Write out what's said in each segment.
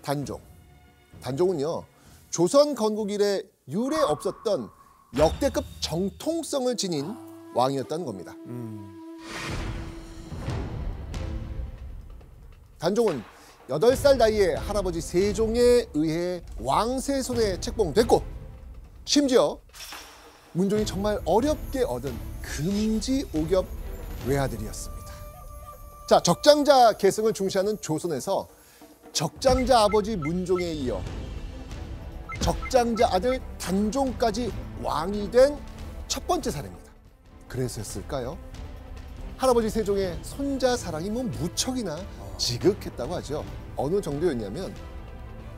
단종. 단종은요, 조선 건국 이래 유례 없었던 역대급 정통성을 지닌 왕이었다는 겁니다. 단종은 8살 나이에 할아버지 세종에 의해 왕세 손에 책봉됐고, 심지어 문종이 정말 어렵게 얻은 금지 오겹 외아들이었습니다. 자, 적장자 계승을 중시하는 조선에서 적장자 아버지 문종에 이어 적장자 아들 단종까지 왕이 된 첫 번째 사례입니다. 그래서였을까요? 할아버지 세종의 손자 사랑이 뭐 무척이나 지극했다고 하죠. 어느 정도였냐면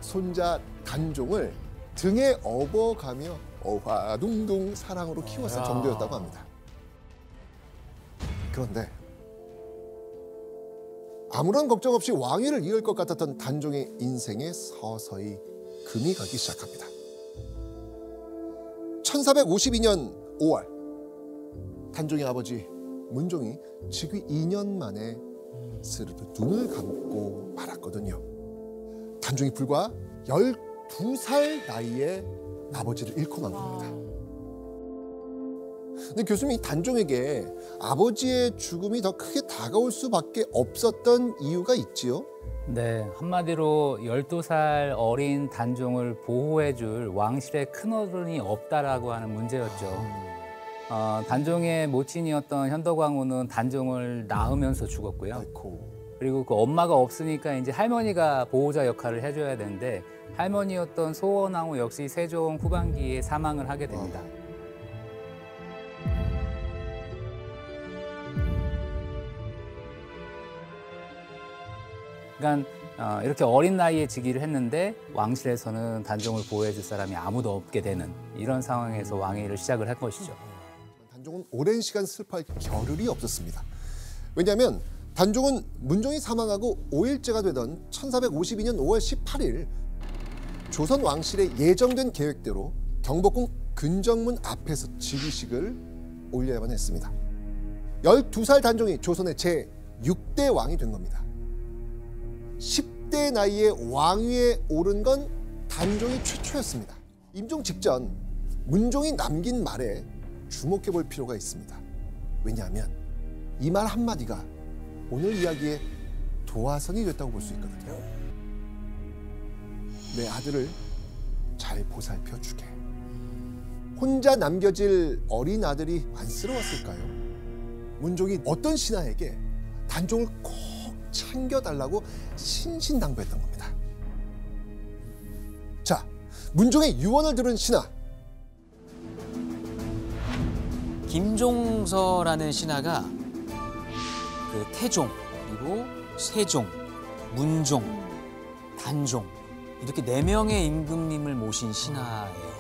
손자 단종을 등에 업어가며 어화둥둥 사랑으로 키웠을 정도였다고 합니다. 그런데 아무런 걱정 없이 왕위를 이을 것 같았던 단종의 인생에 서서히 금이 가기 시작합니다. 1452년 5월 단종의 아버지 문종이 즉위 2년 만에 스르르 눈을 감고 말았거든요. 단종이 불과 12살 나이에 아버지를 잃고 만 겁니다. 근데 교수님이 단종에게 아버지의 죽음이 더 크게 다가올 수밖에 없었던 이유가 있지요? 네, 한마디로 12살 어린 단종을 보호해줄 왕실의 큰어른이 없다라고 하는 문제였죠. 단종의 모친이었던 현덕왕후는 단종을 낳으면서 죽었고요. 아이고. 그리고 그 엄마가 없으니까 이제 할머니가 보호자 역할을 해줘야 되는데 할머니였던 소원왕후 역시 세종 후반기에 사망을 하게 됩니다. 그러니까 이렇게 어린 나이에 즉위를 했는데 왕실에서는 단종을 보호해줄 사람이 아무도 없게 되는 이런 상황에서 왕위를 시작을 한 것이죠. 단종은 오랜 시간 슬퍼할 겨를이 없었습니다. 왜냐하면 단종은 문종이 사망하고 5일째가 되던 1452년 5월 18일 조선 왕실의 예정된 계획대로 경복궁 근정문 앞에서 즉위식을 올려야만 했습니다. 12살 단종이 조선의 제6대 왕이 된 겁니다. 10대 나이에 왕위에 오른 건 단종이 최초였습니다. 임종 직전 문종이 남긴 말에 주목해 볼 필요가 있습니다. 왜냐하면 이 말 한마디가 오늘 이야기의 도화선이 됐다고 볼 수 있거든요. 내 아들을 잘 보살펴 주게. 혼자 남겨질 어린 아들이 안쓰러웠을까요? 문종이 어떤 신하에게 단종을 꼭 챙겨달라고 신신당부했던 겁니다. 자, 문종의 유언을 들은 신하. 김종서라는 신하가 그 태종, 그리고 세종, 문종, 단종 이렇게 4명의 임금님을 모신 신하예요.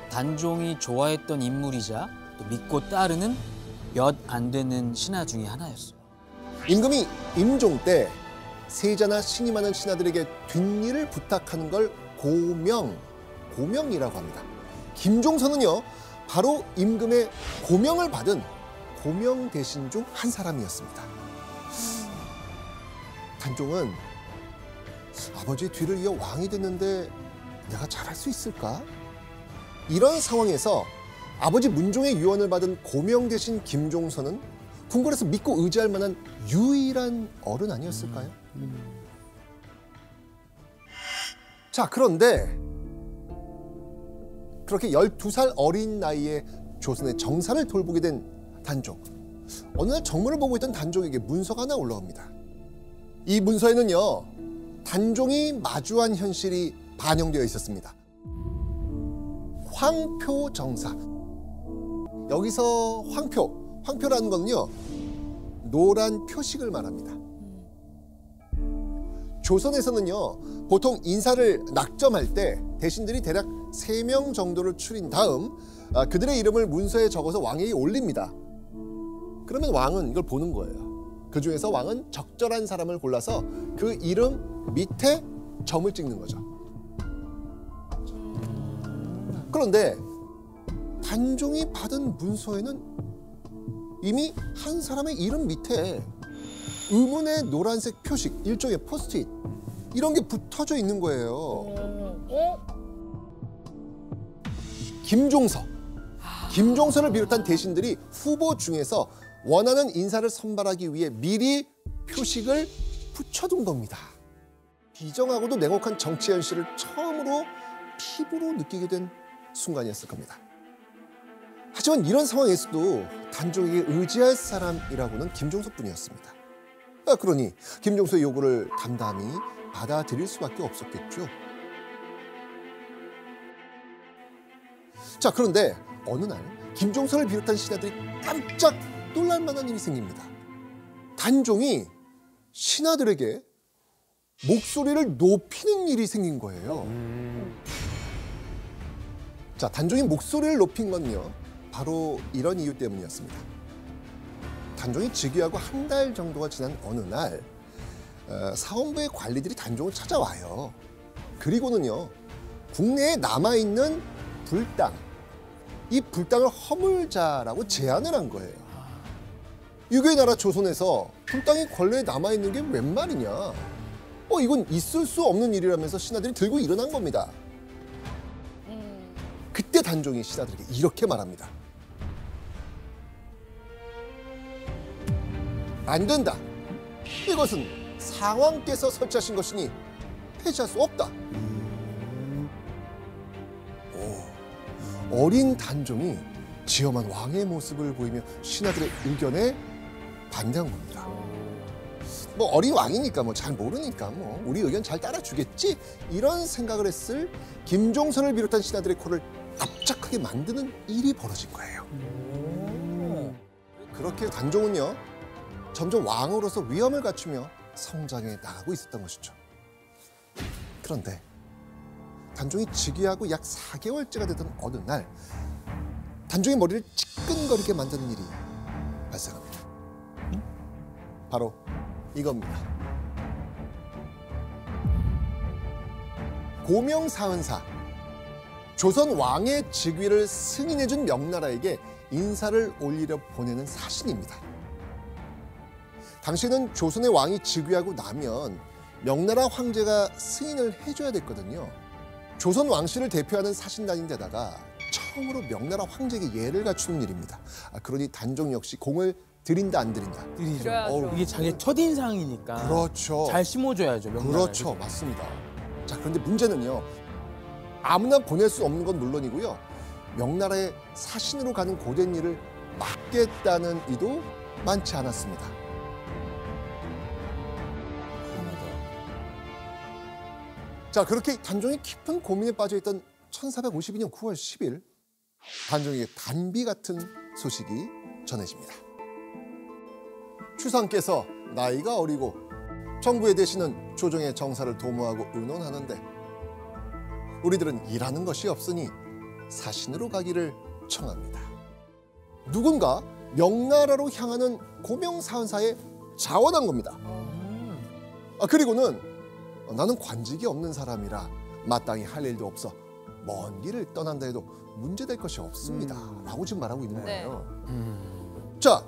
단종이 좋아했던 인물이자 또 믿고 따르는 몇 안 되는 신하 중에 하나였어요. 임금이 임종 때 세자나 신임하는 신하들에게 뒷일을 부탁하는 걸 고명이라고 합니다. 김종서는요, 바로 임금의 고명을 받은 고명 대신 중 한 사람이었습니다. 단종은 아버지의 뒤를 이어 왕이 됐는데 내가 잘할 수 있을까? 이런 상황에서 아버지 문종의 유언을 받은 고명 대신 김종서는 궁궐에서 믿고 의지할 만한 유일한 어른 아니었을까요? 자, 그런데 그렇게 12살 어린 나이에 조선의 정사를 돌보게 된 단종. 어느 날 정문을 보고 있던 단종에게 문서가 하나 올라옵니다. 이 문서에는요, 단종이 마주한 현실이 반영되어 있었습니다. 황표정사. 여기서 황표라는 거는요, 노란 표식을 말합니다. 조선에서는요, 보통 인사를 낙점할 때 대신들이 대략 3명 정도를 추린 다음 그들의 이름을 문서에 적어서 왕에게 올립니다. 그러면 왕은 이걸 보는 거예요. 그 중에서 왕은 적절한 사람을 골라서 그 이름 밑에 점을 찍는 거죠. 그런데 단종이 받은 문서에는 이미 한 사람의 이름 밑에 의문의 노란색 표식, 일종의 포스트잇 이런 게 붙어져 있는 거예요. 김종서를 비롯한 대신들이 후보 중에서 원하는 인사를 선발하기 위해 미리 표식을 붙여둔 겁니다. 비정하고도 냉혹한 정치 현실을 처음으로 피부로 느끼게 된 순간이었을 겁니다. 하지만 이런 상황에서도 단종에게 의지할 사람이라고는 김종서뿐이었습니다. 그러니 김종서의 요구를 담담히 받아들일 수밖에 없었겠죠. 자, 그런데 어느 날 김종서를 비롯한 신하들이 깜짝 놀랄 만한 일이 생깁니다. 단종이 신하들에게 목소리를 높이는 일이 생긴 거예요. 자, 단종이 목소리를 높인 건요, 바로 이런 이유 때문이었습니다. 단종이 즉위하고 한 달 정도가 지난 어느 날 사원부의 관리들이 단종을 찾아와요. 그리고는요, 국내에 남아있는 불당, 이 불당을 허물자라고 제안을 한 거예요. 유교의 나라 조선에서 불당이 권례에 남아있는 게 웬 말이냐. 이건 있을 수 없는 일이라면서 신하들이 들고 일어난 겁니다. 그때 단종이 신하들에게 이렇게 말합니다. 안 된다. 이것은 상왕께서 설치하신 것이니 폐지할 수 없다. 어린 단종이 지엄한 왕의 모습을 보이며 신하들의 의견에 반대한 겁니다. 어린 왕이니까 잘 모르니까 우리 의견 잘 따라주겠지, 이런 생각을 했을 김종서를 비롯한 신하들의 코를 납작하게 만드는 일이 벌어진 거예요. 그렇게 단종은요, 점점 왕으로서 위엄을 갖추며 성장해 나가고 있었던 것이죠. 그런데 단종이 즉위하고 약 4개월째가 되던 어느 날 단종의 머리를 찌끈거리게 만드는 일이 발생합니다. 바로 이겁니다. 고명사은사, 조선 왕의 즉위를 승인해준 명나라에게 인사를 올리려 보내는 사신입니다. 당시에는 조선의 왕이 즉위하고 나면 명나라 황제가 승인을 해줘야 됐거든요. 조선 왕실을 대표하는 사신단인데다가 처음으로 명나라 황제에게 예를 갖추는 일입니다. 그러니 단종 역시 공을 들인다 안 들인다. 드리죠. 이게 자기 첫인상이니까. 그렇죠. 잘 심어줘야죠. 명나라에. 그렇죠, 맞습니다. 자, 그런데 문제는요, 아무나 보낼 수 없는 건 물론이고요, 명나라의 사신으로 가는 고된 일을 맡겠다는 이도 많지 않았습니다. 자, 그렇게 단종이 깊은 고민에 빠져있던 1452년 9월 10일 단종에게 단비 같은 소식이 전해집니다. 추상께서 나이가 어리고 정부에 대신은 조정의 정사를 도모하고 의논하는데 우리들은 일하는 것이 없으니 사신으로 가기를 청합니다. 누군가 명나라로 향하는 고명사은사에 자원한 겁니다. 그리고는 나는 관직이 없는 사람이라 마땅히 할 일도 없어 먼 길을 떠난다 해도 문제될 것이 없습니다. 라고 지금 말하고 있는 거예요. 자,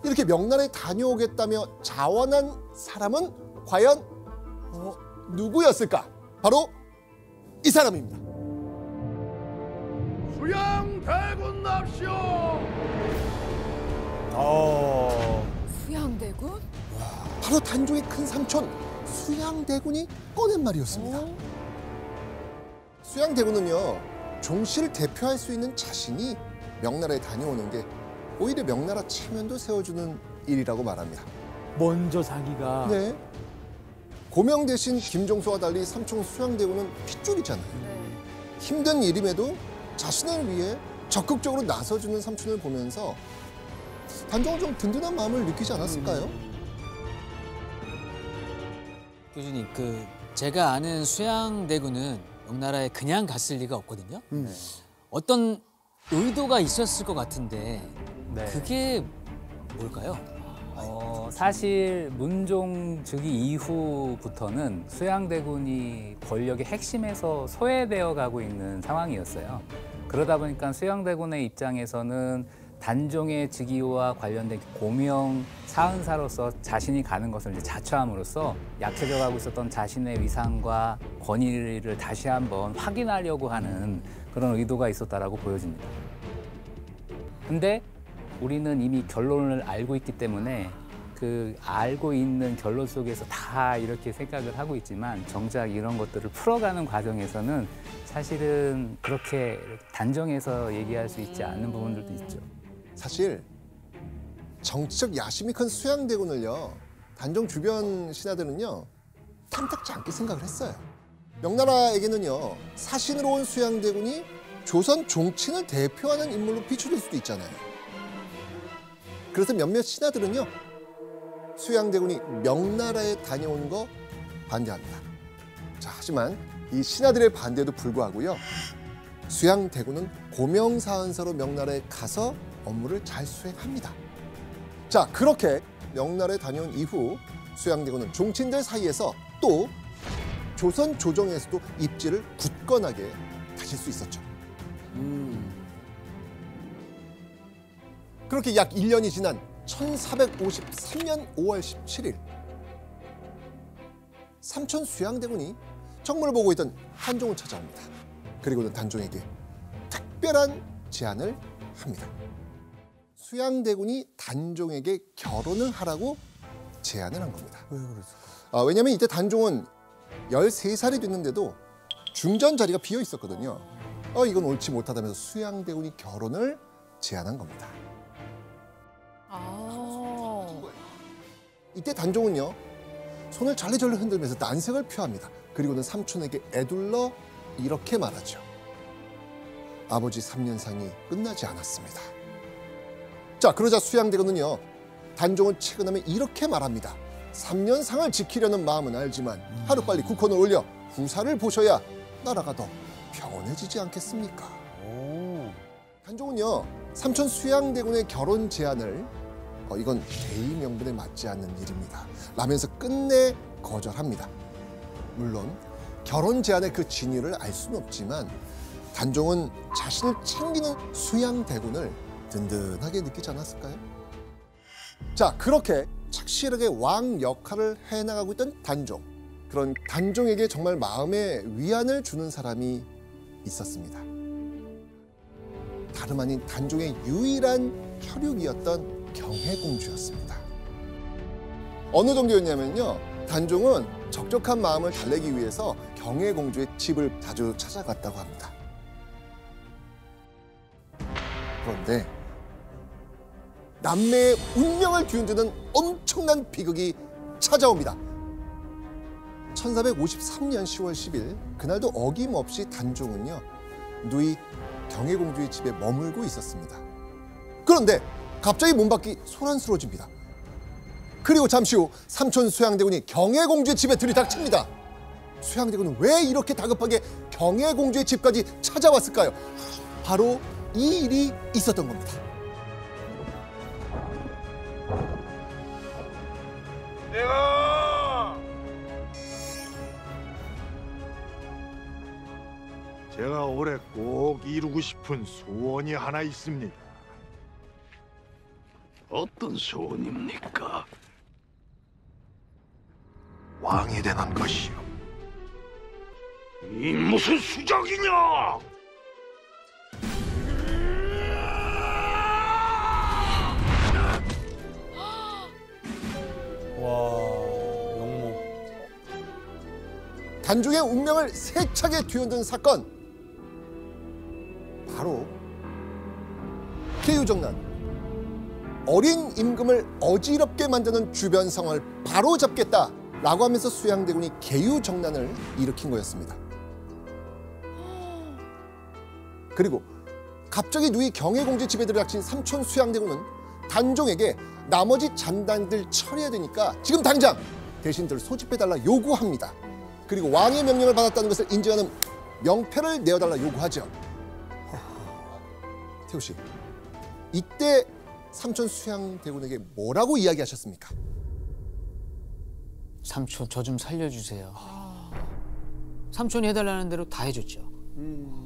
이렇게 명나라에 다녀오겠다며 자원한 사람은 과연 누구였을까? 바로 이 사람입니다. 수양대군 납시오. 수양대군? 바로 단종의 큰 삼촌 수양대군이 꺼낸 말이었습니다. 수양대군은요, 종씨를 대표할 수 있는 자신이 명나라에 다녀오는 게 오히려 명나라 체면도 세워주는 일이라고 말합니다. 먼저 자기가. 네. 고명 대신 김종서와 달리 삼촌 수양대군은 핏줄이잖아요. 힘든 일임에도 자신을 위해 적극적으로 나서주는 삼촌을 보면서 단종은 좀 든든한 마음을 느끼지 않았을까요? 교수님, 제가 아는 수양대군은 명나라에 그냥 갔을 리가 없거든요. 어떤 의도가 있었을 것 같은데 네. 그게 뭘까요? 사실 문종 즉위 이후부터는 수양대군이 권력의 핵심에서 소외되어 가고 있는 상황이었어요. 그러다 보니까 수양대군의 입장에서는 단종의 즉위와 관련된 고명 사은사로서 자신이 가는 것을 이제 자처함으로써 약해져가고 있었던 자신의 위상과 권위를 다시 한번 확인하려고 하는 그런 의도가 있었다라고 보여집니다. 근데 우리는 이미 결론을 알고 있기 때문에 그 알고 있는 결론 속에서 다 이렇게 생각을 하고 있지만 정작 이런 것들을 풀어가는 과정에서는 사실은 그렇게 단정해서 얘기할 수 있지 않는 부분들도 있죠. 사실 정치적 야심이 큰 수양대군을요, 단종 주변 신하들은요 탐탁지 않게 생각을 했어요. 명나라에게는요 사신으로 온 수양대군이 조선 종친을 대표하는 인물로 비춰질 수도 있잖아요. 그래서 몇몇 신하들은요 수양대군이 명나라에 다녀온 거 반대합니다. 자, 하지만 이 신하들의 반대에도 불구하고요 수양대군은 고명사은사로 명나라에 가서 업무를 잘 수행합니다. 자, 그렇게 명나라에 다녀온 이후 수양대군은 종친들 사이에서 또 조선 조정에서도 입지를 굳건하게 다질 수 있었죠. 그렇게 약 1년이 지난 1453년 5월 17일 삼촌 수양대군이 정문을 보고 있던 단종을 찾아옵니다. 그리고는 단종에게 특별한 제안을 합니다. 수양대군이 단종에게 결혼을 하라고 제안을 한 겁니다. 왜 그랬을까? 왜냐하면 이때 단종은 13살이 됐는데도 중전 자리가 비어 있었거든요. 이건 옳지 못하다면서 수양대군이 결혼을 제안한 겁니다. 이때 단종은요 손을 절레절레 흔들면서 난색을 표합니다. 그리고는 삼촌에게 애둘러 이렇게 말하죠. 아버지 3년상이 끝나지 않았습니다. 자, 그러자 수양대군은요 단종을 체근하며 이렇게 말합니다. 3년상을 지키려는 마음은 알지만 하루빨리 국헌을 올려 후사를 보셔야 나라가 더 평온해지지 않겠습니까? 단종은요 삼촌 수양대군의 결혼 제안을 이건 대의 명분에 맞지 않는 일입니다 라면서 끝내 거절합니다. 물론 결혼 제안의 그 진위를 알 수는 없지만 단종은 자신을 챙기는 수양대군을 든든하게 느끼지 않았을까요? 자, 그렇게 착실하게 왕 역할을 해나가고 있던 단종. 그런 단종에게 정말 마음의 위안을 주는 사람이 있었습니다. 다름 아닌 단종의 유일한 혈육이었던 경혜공주였습니다. 어느 정도였냐면요, 단종은 적적한 마음을 달래기 위해서 경혜공주의 집을 자주 찾아갔다고 합니다. 그런데 남매의 운명을 뒤흔드는 엄청난 비극이 찾아옵니다. 1453년 10월 10일 그날도 어김없이 단종은요 누이 경혜공주의 집에 머물고 있었습니다. 그런데 갑자기 문밖이 소란스러워집니다. 그리고 잠시 후 삼촌 수양대군이 경혜공주의 집에 들이닥칩니다. 수양대군은 왜 이렇게 다급하게 경혜공주의 집까지 찾아왔을까요? 바로 이 일이 있었던 겁니다. 제가 올해 꼭 이루고 싶은 소원이 하나 있습니다. 어떤 소원입니까? 왕이 되는 것이요. 이 무슨 수작이냐? 영모. 단종의 운명을 세차게 뒤흔든 사건, 바로 계유정난. 어린 임금을 어지럽게 만드는 주변 상황을 바로잡겠다라고 하면서 수양대군이 계유정난을 일으킨 거였습니다. 그리고 갑자기 누이 경혜공주 집에 들이닥친 삼촌 수양대군은 단종에게 나머지 잔당들 처리해야 되니까 지금 당장 대신들을 소집해달라 요구합니다. 그리고 왕의 명령을 받았다는 것을 인정하는 명패를 내어달라 요구하죠. 태우 씨, 이때 삼촌 수양대군에게 뭐라고 이야기하셨습니까? 삼촌 저 좀 살려주세요. 삼촌이 해달라는 대로 다 해줬죠.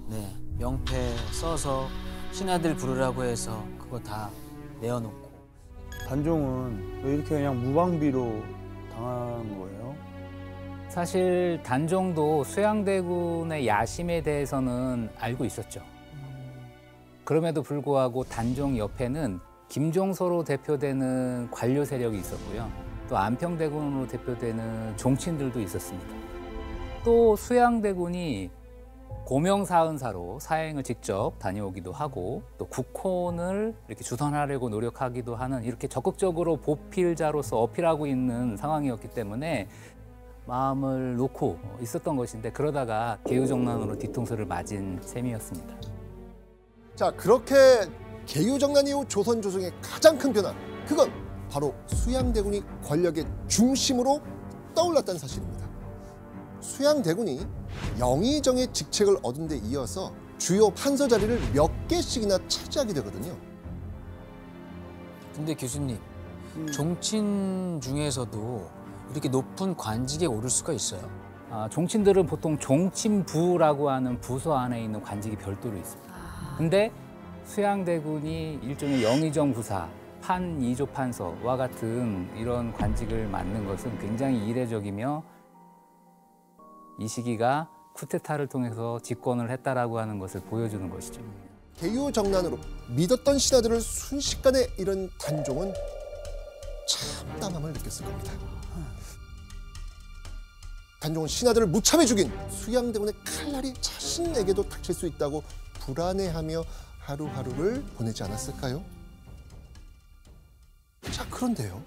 네, 명패 써서 신하들 부르라고 해서 그 그거 다 내어놓고. 단종은 왜 이렇게 그냥 무방비로 당한 거예요? 사실 단종도 수양대군의 야심에 대해서는 알고 있었죠. 그럼에도 불구하고 단종 옆에는 김종서로 대표되는 관료 세력이 있었고요. 또 안평대군으로 대표되는 종친들도 있었습니다. 또 수양대군이 고명사은사로 사행을 직접 다녀오기도 하고 또 국혼을 이렇게 주선하려고 노력하기도 하는 이렇게 적극적으로 보필자로서 어필하고 있는 상황이었기 때문에 마음을 놓고 있었던 것인데 그러다가 개유정난으로 뒤통수를 맞은 셈이었습니다. 자, 그렇게 개유정난 이후 조선 조정의 가장 큰 변화, 그건 바로 수양대군이 권력의 중심으로 떠올랐다는 사실입니다. 수양대군이 영의정의 직책을 얻은 데 이어서 주요 판서 자리를 몇 개씩이나 차지하게 되거든요. 근데 교수님, 종친 중에서도 이렇게 높은 관직에 오를 수가 있어요? 종친들은 보통 종친부라고 하는 부서 안에 있는 관직이 별도로 있습니다. 근데 수양대군이 일종의 영의정 부사, 판이조 판서와 같은 이런 관직을 맡는 것은 굉장히 이례적이며 이 시기가 쿠데타를 통해서 집권을 했다라고 하는 것을 보여주는 것이죠. 개유정난으로 믿었던 신하들을 순식간에 잃은 단종은 참담함을 느꼈을 겁니다. 단종은 신하들을 무참히 죽인 수양대군의 칼날이 자신에게도 닥칠 수 있다고 불안해하며 하루하루를 보내지 않았을까요? 자, 그런데요.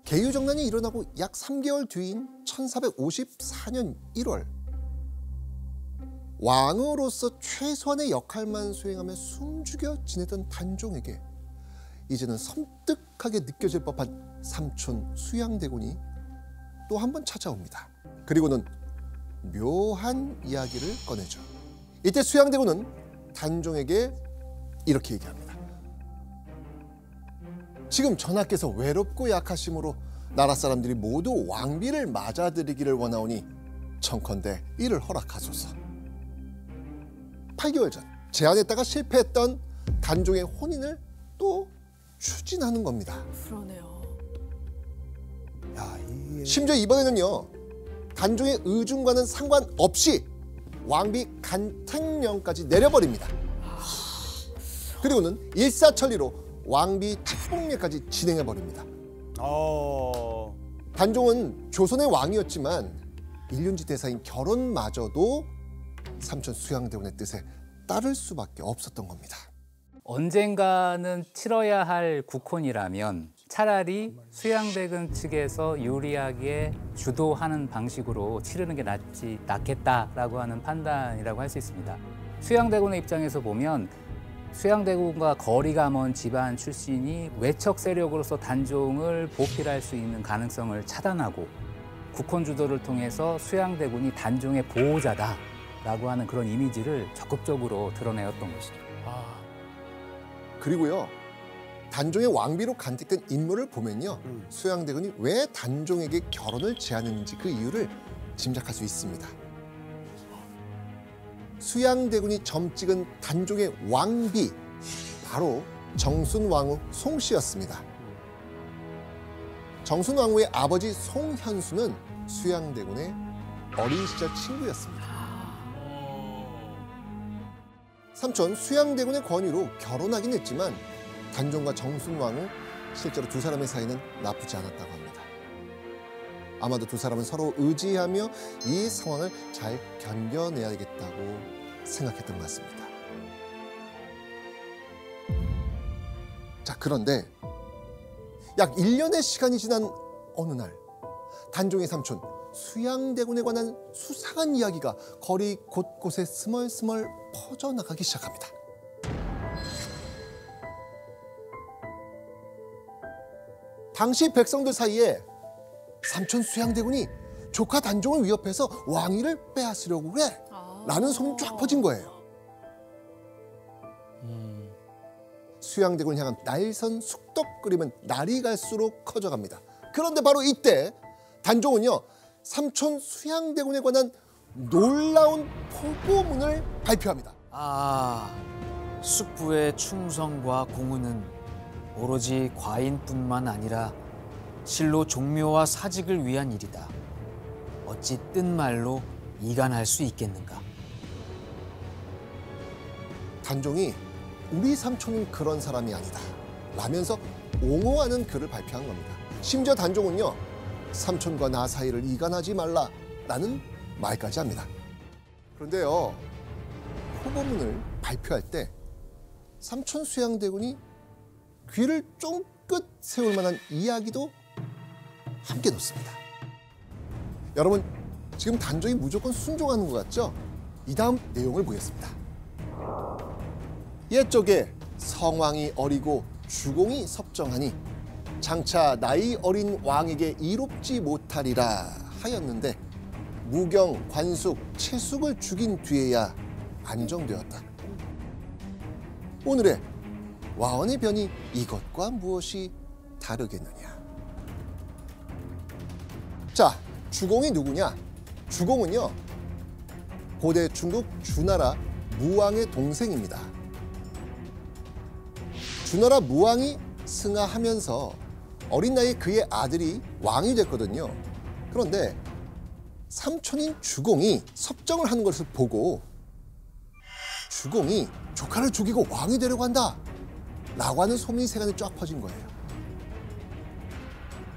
개유정난이 일어나고 약 3개월 뒤인 1454년 1월 왕으로서 최소한의 역할만 수행하며 숨죽여 지내던 단종에게 이제는 섬뜩하게 느껴질 법한 삼촌 수양대군이 또 한 번 찾아옵니다. 그리고는 묘한 이야기를 꺼내죠. 이때 수양대군은 단종에게 이렇게 얘기합니다. 지금 전하께서 외롭고 약하심으로 나라 사람들이 모두 왕비를 맞아들이기를 원하오니 청컨대 이를 허락하소서. 8개월 전 제안했다가 실패했던 단종의 혼인을 또 추진하는 겁니다. 그러네요. 야, 이게 심지어 이번에는요, 단종의 의중과는 상관없이 왕비 간택령까지 내려버립니다. 그리고는 일사천리로 왕비 책봉례까지 진행해버립니다. 단종은 조선의 왕이었지만 일륜지 대사인 결혼마저도 삼촌 수양대군의 뜻에 따를 수밖에 없었던 겁니다. 언젠가는 치러야 할 국혼이라면 차라리 수양대군 측에서 유리하게 주도하는 방식으로 치르는 게 낫겠다라고 하는 판단이라고 할 수 있습니다. 수양대군의 입장에서 보면 수양대군과 거리가 먼 집안 출신이 외척 세력으로서 단종을 보필할 수 있는 가능성을 차단하고 국혼 주도를 통해서 수양대군이 단종의 보호자다라고 하는 그런 이미지를 적극적으로 드러내었던 것이죠. 그리고요, 단종의 왕비로 간택된 인물을 보면요, 수양대군이 왜 단종에게 결혼을 제안했는지 그 이유를 짐작할 수 있습니다. 수양대군이 점 찍은 단종의 왕비, 바로 정순왕후 송씨였습니다. 정순왕후의 아버지 송현수는 수양대군의 어린 시절 친구였습니다. 삼촌 수양대군의 권유로 결혼하긴 했지만 단종과 정순왕후 실제로 두 사람의 사이는 나쁘지 않았다고 합니다. 아마도 두 사람은 서로 의지하며 이 상황을 잘 견뎌내야겠다고 생각했던 것 같습니다. 자, 그런데 약 1년의 시간이 지난 어느 날 단종의 삼촌 수양대군에 관한 수상한 이야기가 거리 곳곳에 스멀스멀 퍼져나가기 시작합니다. 당시 백성들 사이에 삼촌 수양대군이 조카 단종을 위협해서 왕위를 빼앗으려고 그래 라는 소문이 쫙 퍼진 거예요. 수양대군을 향한 날선 숙덕그림은 날이 갈수록 커져갑니다. 그런데 바로 이때 단종은요, 삼촌 수양대군에 관한 놀라운 포고문을 발표합니다. 숙부의 충성과 공의는 오로지 과인뿐만 아니라 실로 종묘와 사직을 위한 일이다. 어찌 뜬 말로 이간할 수 있겠는가? 단종이 우리 삼촌은 그런 사람이 아니다 라면서 옹호하는 글을 발표한 겁니다. 심지어 단종은요, 삼촌과 나 사이를 이간하지 말라라는 말까지 합니다. 그런데요, 포고문을 발표할 때 삼촌 수양대군이 귀를 쫑긋 세울 만한 이야기도 함께 놓습니다. 여러분, 지금 단종이 무조건 순종하는 것 같죠? 이 다음 내용을 보겠습니다. 옛적에 성왕이 어리고 주공이 섭정하니 장차 나이 어린 왕에게 이롭지 못하리라 하였는데 무경, 관숙, 채숙을 죽인 뒤에야 안정되었다. 오늘의 와원의 변이 이것과 무엇이 다르겠느냐. 자, 주공이 누구냐? 주공은요, 고대 중국 주나라 무왕의 동생입니다. 주나라 무왕이 승하하면서 어린 나이에 그의 아들이 왕이 됐거든요. 그런데 삼촌인 주공이 섭정을 하는 것을 보고 주공이 조카를 죽이고 왕이 되려고 한다 라고 하는 소문이 세간에 쫙 퍼진 거예요.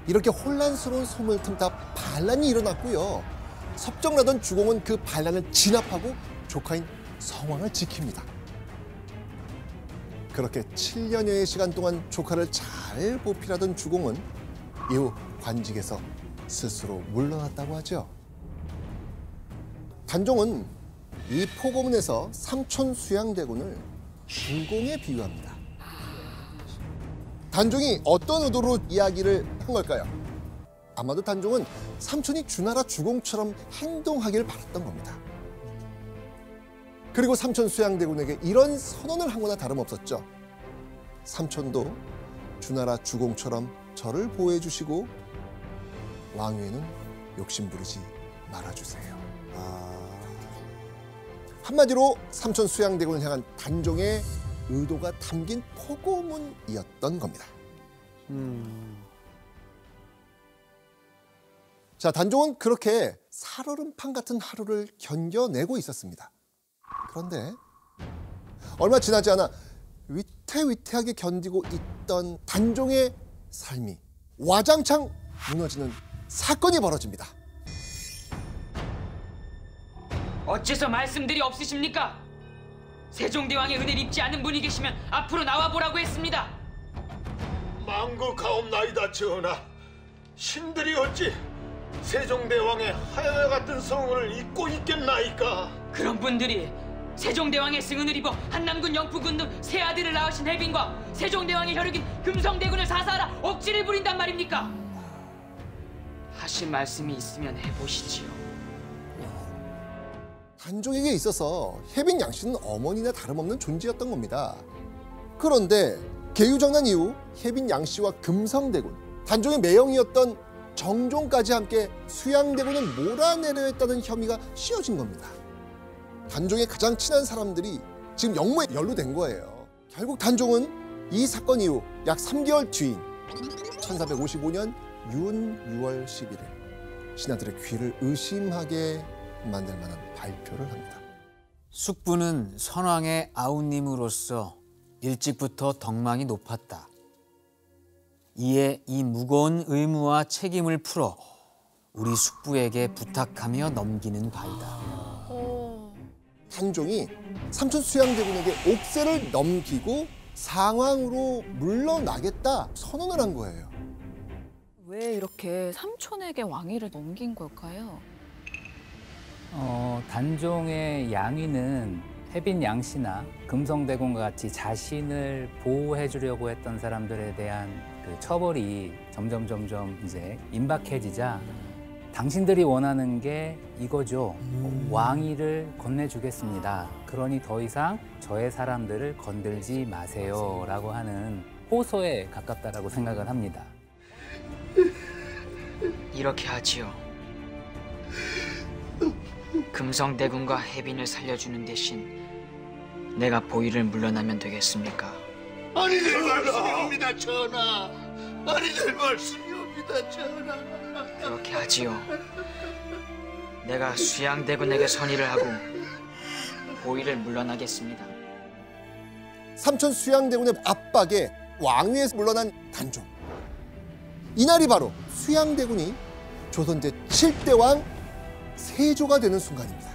이렇게 혼란스러운 소문을 틈타 반란이 일어났고요. 섭정을 하던 주공은 그 반란을 진압하고 조카인 성왕을 지킵니다. 그렇게 7년여의 시간 동안 조카를 잘 보필하던 주공은 이후 관직에서 스스로 물러났다고 하죠. 단종은 이 포고문에서 삼촌 수양대군을 주공에 비유합니다. 단종이 어떤 의도로 이야기를 한 걸까요? 아마도 단종은 삼촌이 주나라 주공처럼 행동하길 바랐던 겁니다. 그리고 삼촌 수양대군에게 이런 선언을 한 거나 다름없었죠. 삼촌도 주나라 주공처럼 저를 보호해 주시고 왕위에는 욕심 부리지 말아주세요. 한마디로 삼촌 수양대군을 향한 단종의 의도가 담긴 포고문이었던 겁니다. 자, 단종은 그렇게 살얼음판 같은 하루를 견뎌내고 있었습니다. 그런데 얼마 지나지 않아 위태위태하게 견디고 있던 단종의 삶이 와장창 무너지는 사건이 벌어집니다. 어째서 말씀들이 없으십니까? 세종대왕의 은혜를 입지 않은 분이 계시면 앞으로 나와보라고 했습니다. 망국하옵나이다 전하. 신들이 어찌 세종대왕의 하야와 같은 성을 잊고 있겠나이까. 그런 분들이 세종대왕의 승은을 입어 한남군 영푸군 등 세 아들을 낳으신 해빈과 세종대왕의 혈육인 금성대군을 사사하라 억지를 부린단 말입니까? 하신 말씀이 있으면 해보시지요. 단종에게 있어서 혜빈 양씨는 어머니나 다름없는 존재였던 겁니다. 그런데 계유정난 이후 혜빈 양씨와 금성대군, 단종의 매형이었던 정종까지 함께 수양대군을 몰아내려 했다는 혐의가 씌워진 겁니다. 단종의 가장 친한 사람들이 지금 역모에 연루된 거예요. 결국 단종은 이 사건 이후 약 3개월 뒤인 1455년 윤 6월 11일 신하들의 귀를 의심하게 만들 만한 발표를 합니다. 숙부는 선왕의 아우님으로서 일찍부터 덕망이 높았다. 이에 이 무거운 의무와 책임을 풀어 우리 숙부에게 부탁하며 넘기는 바이다. 단종이 삼촌 수양대군에게 옥새를 넘기고 상왕으로 물러나겠다 선언을 한 거예요. 왜 이렇게 삼촌에게 왕위를 넘긴 걸까요? 단종의 양위는 혜빈 양씨나 금성대군과 같이 자신을 보호해 주려고 했던 사람들에 대한 그 처벌이 점점 이제 임박해지자 당신들이 원하는 게 이거죠. 왕위를 건네주겠습니다. 그러니 더 이상 저의 사람들을 건들지 마세요 라고 하는 호소에 가깝다라고 생각을 합니다. 이렇게 하지요. 금성대군과 혜빈을 살려주는 대신 내가 보위를 물러나면 되겠습니까? 아니들 말씀이옵니다, 전하. 아니들 말씀이옵니다, 전하. 그렇게 하지요. 내가 수양대군에게 선의를 하고 보위를 물러나겠습니다. 삼촌 수양대군의 압박에 왕위에서 물러난 단종. 이날이 바로 수양대군이 조선 제7대 왕 세조가 되는 순간입니다.